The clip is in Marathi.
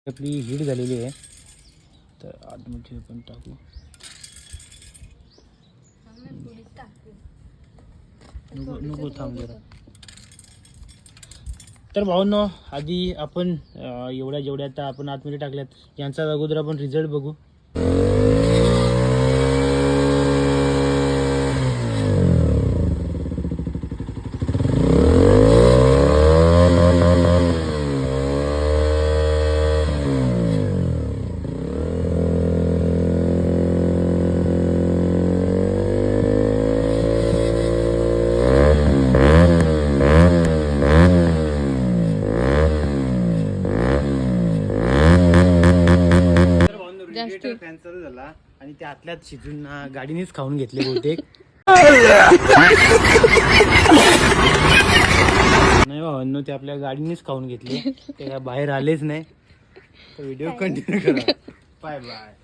आपली हीट झालेली आहे तर आतमध्ये आपण टाकू. नको थांब जरा. तर भावांनो आधी आपण जेवढ्या आता आपण आतमध्ये टाकल्यात यांचा अगोदर आपण रिझल्ट बघू. फॅन चालू झाला आणि ते आतल्यात शिजून गाडीनेच खाऊन घेतले बहुतेक. नाही भावांनो ते आपल्या गाडीनेच खाऊन घेतले ते काय बाहेर आलेच नाही. तर व्हिडिओ कंटिन्यू करा. Bye bye.